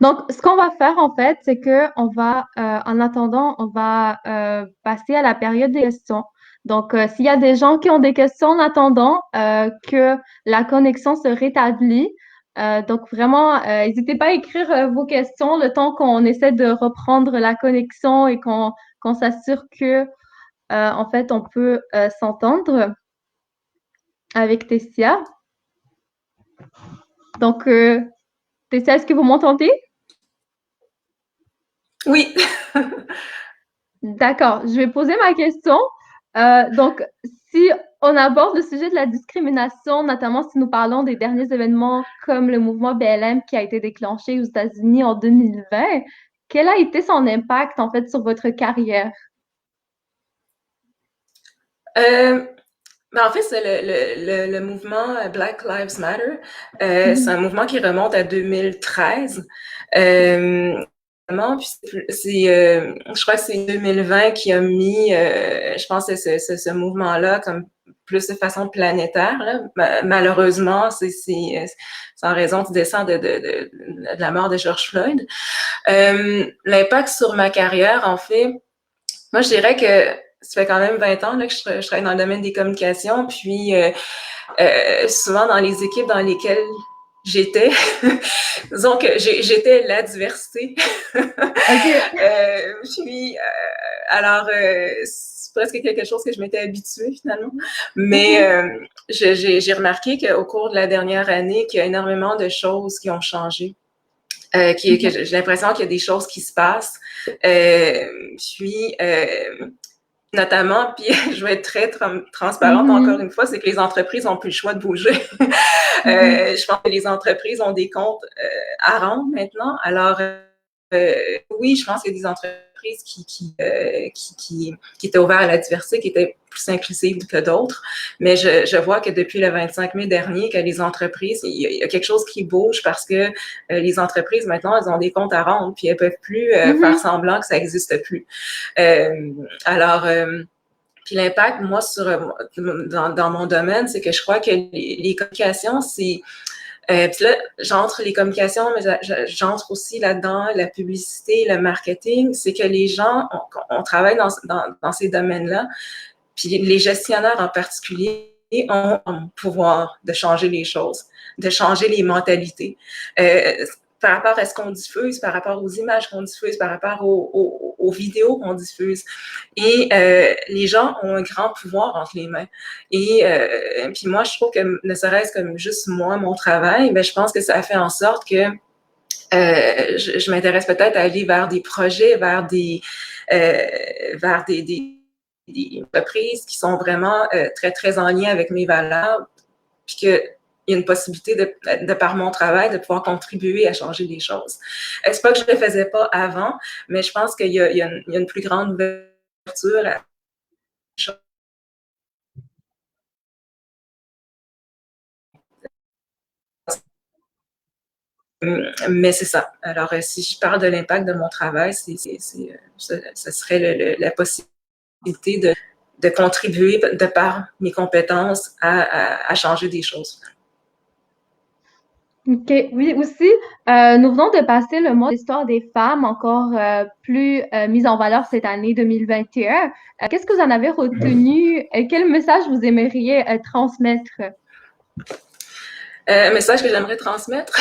S1: Donc, ce qu'on va faire, en fait, c'est que en attendant, on va passer à la période des questions. Donc, s'il y a des gens qui ont des questions en attendant que la connexion se rétablit, donc vraiment, n'hésitez pas à écrire vos questions le temps qu'on essaie de reprendre la connexion et qu'on s'assure que, en fait, on peut s'entendre avec Tessia. Donc, Tessia, est-ce que vous m'entendez?
S2: Oui.
S1: D'accord, je vais poser ma question. Donc, si on aborde le sujet de la discrimination, notamment si nous parlons des derniers événements comme le mouvement BLM qui a été déclenché aux États-Unis en 2020, quel a été son impact en fait sur votre carrière?
S2: Ben, en fait, c'est le mouvement Black Lives Matter. C'est un
S1: Mhm.
S2: mouvement qui remonte à 2013. Puis je crois que c'est 2020 qui a mis, je pense, ce mouvement-là comme plus de façon planétaire. Là. Malheureusement, c'est en raison du décès de la mort de George Floyd. L'impact sur ma carrière, en fait, moi, je dirais que ça fait quand même 20 ans là, que je travaille dans le domaine des communications, puis souvent dans les équipes dans lesquelles j'étais, disons que j'étais la diversité.
S1: OK.
S2: Alors, c'est presque quelque chose que je m'étais habituée finalement. Mais
S1: Mhm.
S2: j'ai remarqué qu'au cours de la dernière année, qu'il y a énormément de choses qui ont changé. Que j'ai l'impression qu'il y a des choses qui se passent. Puis, notamment, puis je vais être très transparente encore
S1: Mhm.
S2: une fois, c'est que les entreprises n'ont plus le choix de bouger.
S1: Mhm.
S2: Je pense que les entreprises ont des comptes à rendre maintenant. Alors, oui, je pense qu'il y a des entreprises entreprises qui étaient ouvertes à la diversité, qui étaient plus inclusives que d'autres. Mais je vois que depuis le 25 mai dernier, que les entreprises, il y a quelque chose qui bouge parce que les entreprises, maintenant, elles ont des comptes à rendre, puis elles peuvent plus faire semblant que ça n'existe plus. Alors, puis l'impact, moi, dans mon domaine, c'est que je crois que les communications, c'est... puis là, j'entre les communications, mais j'entre aussi là-dedans la publicité, le marketing. C'est que les gens, on travaille dans ces domaines-là, puis les gestionnaires en particulier ont le pouvoir de changer les choses, de changer les mentalités. Par rapport à ce qu'on diffuse, par rapport aux images qu'on diffuse, par rapport aux vidéos qu'on diffuse. Et les gens ont un grand pouvoir entre les mains. Et puis moi, je trouve que ne serait-ce comme juste moi, mon travail, ben, je pense que ça fait en sorte que je m'intéresse peut-être à aller vers des projets, vers des entreprises qui sont vraiment très, très en lien avec mes valeurs, puis qu'il y a une possibilité de par mon travail, de pouvoir contribuer à changer les choses. C'est pas que je ne le faisais pas avant, mais je pense qu'il y a une plus grande ouverture à mais c'est ça. Alors, si je parle de l'impact de mon travail, ce serait la possibilité de contribuer de par mes compétences à changer des choses.
S1: OK. Oui, aussi, nous venons de passer le mois d'histoire des femmes, encore plus mis en valeur cette année 2021. Qu'est-ce que vous en avez retenu? Quel message vous aimeriez transmettre?
S2: Un message que j'aimerais transmettre?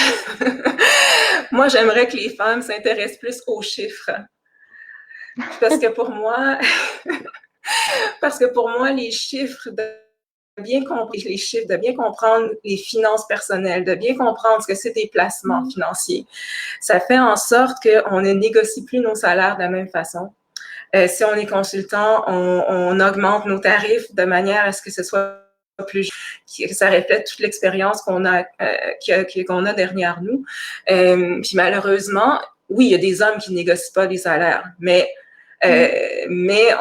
S2: Moi, j'aimerais que les femmes s'intéressent plus aux chiffres. Parce que pour moi, les chiffres, de bien comprendre les chiffres, de bien comprendre les finances personnelles, de bien comprendre ce que c'est des placements financiers, ça fait en sorte qu'on ne négocie plus nos salaires de la même façon. Si on est consultant, on augmente nos tarifs de manière à ce que ce soit plus, que ça reflète toute l'expérience qu'on a derrière nous. Puis malheureusement, oui, il y a des hommes qui ne négocient pas les salaires, mais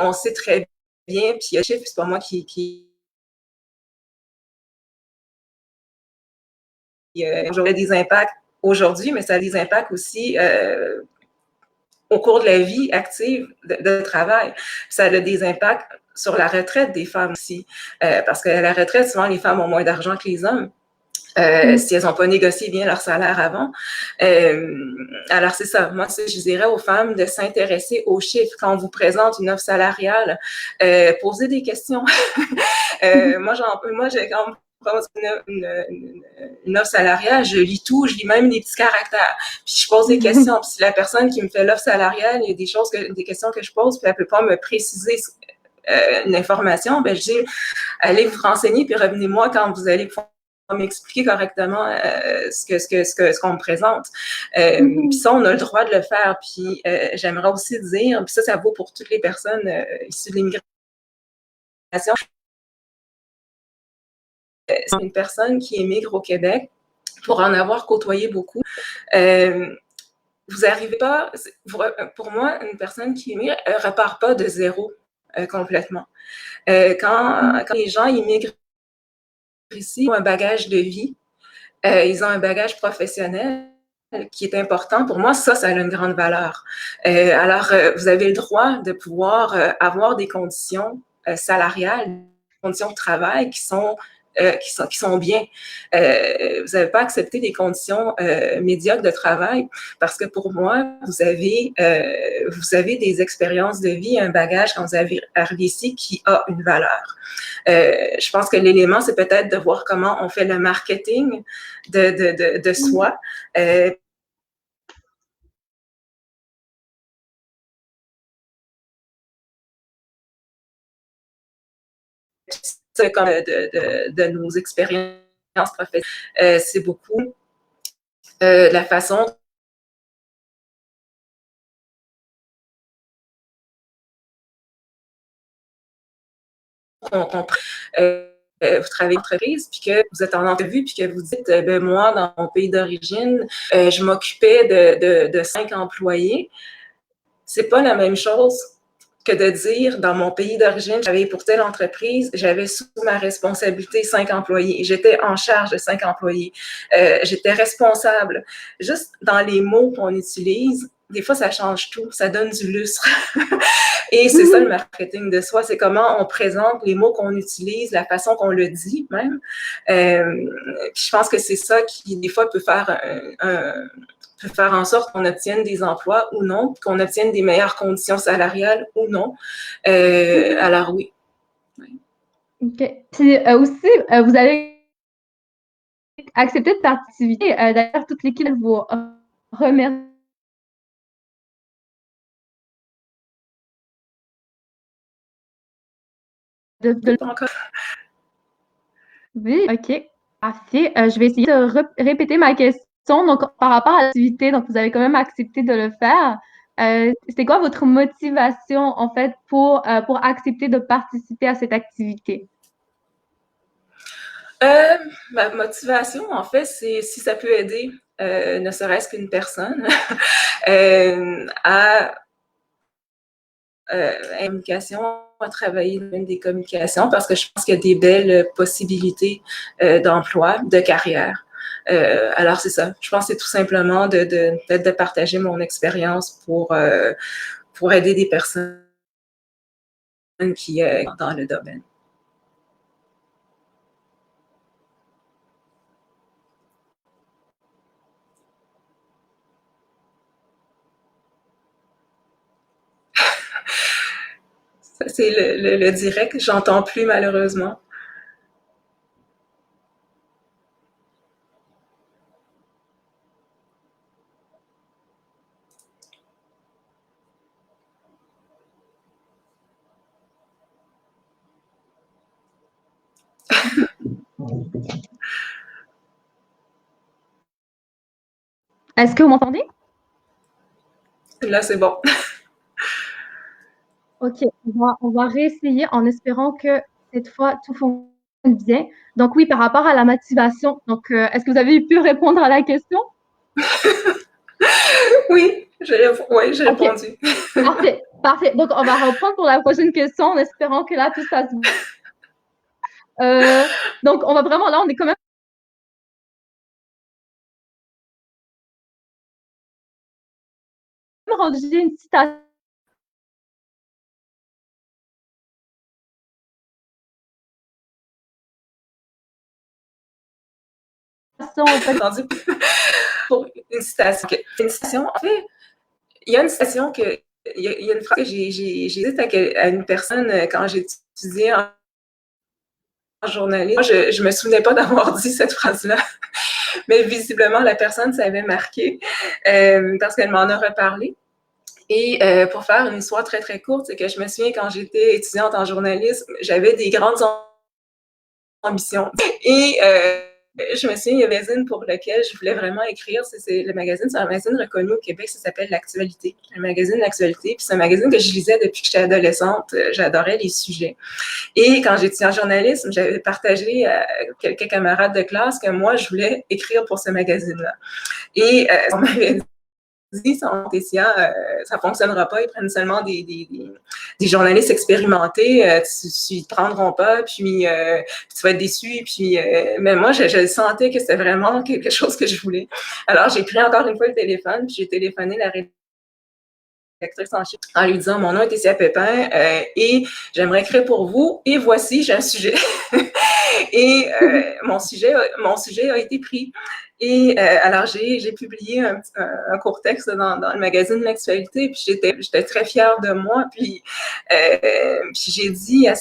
S2: on sait très bien, puis il y a des chiffres, c'est pas moi qui j'aurais des impacts aujourd'hui, mais ça a des impacts aussi au cours de la vie active de travail. Ça a des impacts sur la retraite des femmes aussi, parce qu'à la retraite, souvent, les femmes ont moins d'argent que les hommes. Si elles n'ont pas négocié bien leur salaire avant. Alors, c'est ça. Moi, je dirais aux femmes de s'intéresser aux chiffres. Quand on vous présente une offre salariale, posez des questions. Moi, j'ai quand une offre salariale, je lis tout, je lis même les petits caractères. Puis je pose des questions. Puis si la personne qui me fait l'offre salariale, il y a des questions que je pose, puis elle peut pas me préciser une information, ben je dis, allez vous renseigner, puis revenez-moi quand vous allez pouvoir m'expliquer correctement ce qu'on me présente. Puis ça, on a le droit de le faire. Puis j'aimerais aussi dire, puis ça vaut pour toutes les personnes issues de l'immigration. C'est une personne qui émigre au Québec, pour en avoir côtoyé beaucoup. Vous n'arrivez pas, pour moi, une personne qui émigre, elle ne repart pas de zéro complètement. Quand les gens immigrent ici, ils ont un bagage de vie, ils ont un bagage professionnel qui est important. Pour moi, ça a une grande valeur. Alors, vous avez le droit de pouvoir avoir des conditions salariales, des conditions de travail qui sont bien. Vous n'avez pas accepté des conditions médiocres de travail parce que pour moi, vous avez des expériences de vie, un bagage quand vous arrivez ici qui a une valeur. Je pense que l'élément, c'est peut-être de voir comment on fait le marketing de soi. Comme de nos expériences professionnelles. C'est beaucoup la façon qu'on vous travaillez en entreprise, puis que vous êtes en entrevue, puis que vous dites, ben moi, dans mon pays d'origine, je m'occupais de 5 employés. c'est pas la même chose que de dire, dans mon pays d'origine, j'avais pour telle entreprise, j'avais sous ma responsabilité 5 employés. J'étais en charge de 5 employés. J'étais responsable. Juste dans les mots qu'on utilise, des fois, ça change tout. Ça donne du lustre. Et c'est ça le marketing de soi. C'est comment on présente les mots qu'on utilise, la façon qu'on le dit même. Je pense que c'est ça qui, des fois, peut faire en sorte qu'on obtienne des emplois ou non, qu'on obtienne des meilleures conditions salariales ou non. Alors oui.
S1: OK. Puis aussi, vous avez accepté de participer. D'ailleurs, toute l'équipe vous remercie.
S2: Encore.
S1: Oui, OK. Parfait. Je vais essayer de répéter ma question. Donc, par rapport à l'activité, donc vous avez quand même accepté de le faire. C'était quoi votre motivation, en fait, pour accepter de participer à cette activité?
S2: Ma motivation, en fait, c'est si ça peut aider, ne serait-ce qu'une personne, à communication, à travailler dans des communications, parce que je pense qu'il y a des belles possibilités d'emploi, de carrière. Alors, c'est ça. Je pense que c'est tout simplement de partager mon expérience pour aider des personnes qui sont dans le domaine. Ça, c'est le direct. J'entends plus, malheureusement.
S1: Est-ce que vous m'entendez?
S2: Là, c'est bon.
S1: OK, on va réessayer en espérant que cette fois tout fonctionne bien. Donc oui, par rapport à la motivation, donc est-ce que vous avez pu répondre à la question?
S2: Oui, j'ai
S1: OK,
S2: répondu.
S1: parfait, parfait. Donc on va reprendre pour la prochaine question en espérant que là tout se passe bien. Donc on va vraiment là, on est quand même rendu une citation. En fait.
S2: Entendu pour une citation. Une citation, en fait, il y a une citation que, il y a une phrase que j'ai dite à une personne quand j'ai étudié en journalisme. Moi, je me souvenais pas d'avoir dit cette phrase-là, mais visiblement, la personne s'avait marqué parce qu'elle m'en a reparlé. Et pour faire une histoire très, très courte, c'est que je me souviens quand j'étais étudiante en journalisme, j'avais des grandes ambitions. Et je me souviens, il y avait une pour laquelle je voulais vraiment écrire. C'est le magazine, c'est un magazine reconnu au Québec, ça s'appelle L'Actualité. Un magazine L'Actualité. Puis c'est un magazine que je lisais depuis que j'étais adolescente. J'adorais les sujets. Et quand j'étais en journalisme, j'avais partagé à quelques camarades de classe que moi, je voulais écrire pour ce magazine-là. Et on m'avait dit, ça fonctionnera pas, ils prennent seulement des journalistes expérimentés, tu ne prendront pas, puis tu vas être déçu, puis mais moi, je sentais que c'était vraiment quelque chose que je voulais. Alors, j'ai pris encore une fois le téléphone, puis j'ai téléphoné la rédactrice en chef en lui disant, mon nom est Tessia Pépin, et j'aimerais écrire pour vous, et voici, j'ai un sujet. Et mon sujet a été pris. Et alors, j'ai publié un court texte dans le magazine L'Actualité, puis j'étais très fière de moi. Puis j'ai dit à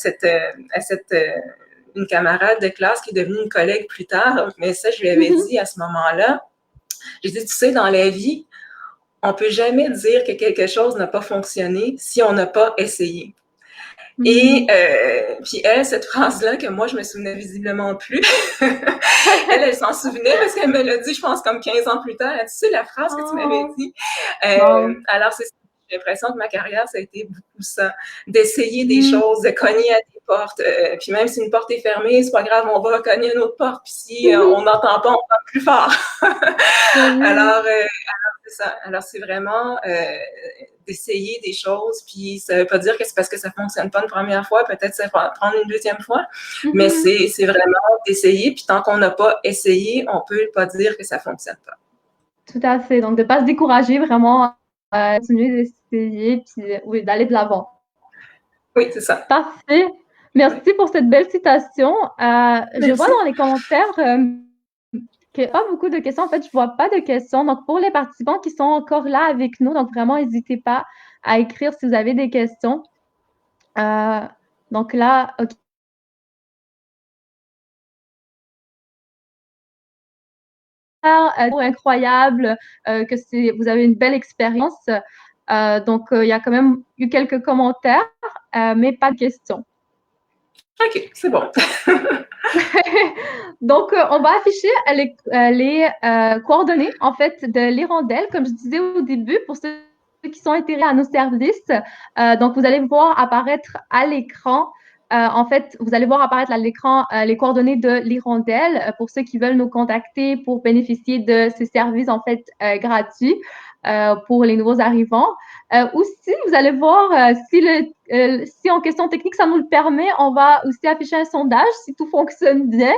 S2: une camarade de classe qui est devenue une collègue plus tard, mais ça, je lui avais dit à ce moment-là, j'ai dit, tu sais, dans la vie, on ne peut jamais dire que quelque chose n'a pas fonctionné si on n'a pas essayé. Et puis elle, cette phrase-là, que moi, je me souvenais visiblement plus, elle s'en souvenait parce qu'elle me l'a dit, je pense, comme 15 ans plus tard. Elle a dit, tu sais, la phrase que tu m'avais dit. Alors, j'ai l'impression que ma carrière, ça a été beaucoup ça, d'essayer des choses, de cogner à des porte. Puis même si une porte est fermée, c'est pas grave, on va cogner une autre porte. Puis si on
S1: Mhm.
S2: n'entend pas, on parle plus fort.
S1: Oui.
S2: Alors, c'est ça. Alors, c'est vraiment d'essayer des choses. Puis ça veut pas dire que c'est parce que ça fonctionne pas une première fois, peut-être ça va prendre une deuxième fois. Mais
S1: Mhm.
S2: c'est vraiment d'essayer. Puis tant qu'on n'a pas essayé, on peut pas dire que ça fonctionne pas.
S1: Tout à fait. Donc, de ne pas se décourager, vraiment, continuer d'essayer, puis oui, d'aller de l'avant.
S2: Oui, c'est ça.
S1: Parfait.
S2: Oui.
S1: Merci pour cette belle citation. Je vois
S2: Merci.
S1: dans les commentaires qu'il n'y a pas beaucoup de questions. En fait, je ne vois pas de questions. Donc, pour les participants qui sont encore là avec nous, donc vraiment, n'hésitez pas à écrire si vous avez des questions. Euh, donc là, OK. Incroyable, que vous avez une belle expérience. Donc, il y a quand même eu quelques commentaires, mais pas de questions.
S2: OK, c'est bon.
S1: Donc, on va afficher les coordonnées, en fait, de l'hirondelle, comme je disais au début, pour ceux qui sont intéressés à nos services. Donc, vous allez voir apparaître à l'écran, en fait, vous allez voir apparaître à l'écran les coordonnées de l'hirondelle pour ceux qui veulent nous contacter pour bénéficier de ces services, en fait, gratuits pour les nouveaux arrivants. Aussi, vous allez voir si en question technique, ça nous le permet, on va aussi afficher un sondage si tout fonctionne bien.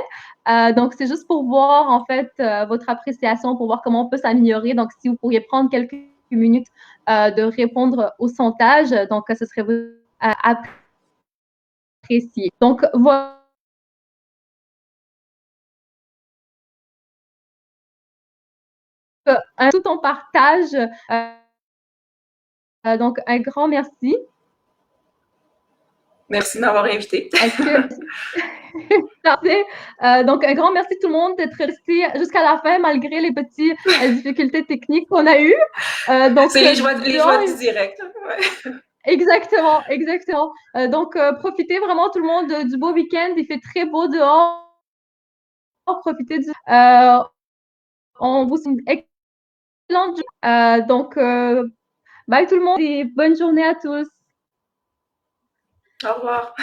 S1: Donc, c'est juste pour voir, en fait, votre appréciation, pour voir comment on peut s'améliorer. Donc, si vous pourriez prendre quelques minutes de répondre au sondage, donc, ce serait apprécié. Donc, voilà. Tout ton partage. Donc, un grand merci.
S2: Merci de m'avoir invité.
S1: Est-ce que parfait. Donc, un grand merci tout le monde d'être resté jusqu'à la fin malgré les petites difficultés techniques qu'on a eues. Donc,
S2: C'est les joies
S1: dehors,
S2: du direct. Ouais.
S1: exactement, exactement. Donc, profitez vraiment tout le monde du beau week-end. Il fait très beau dehors. Profitez on vous souhaite une excellente journée. Donc, bye tout le monde et bonne journée à tous.
S2: Au revoir.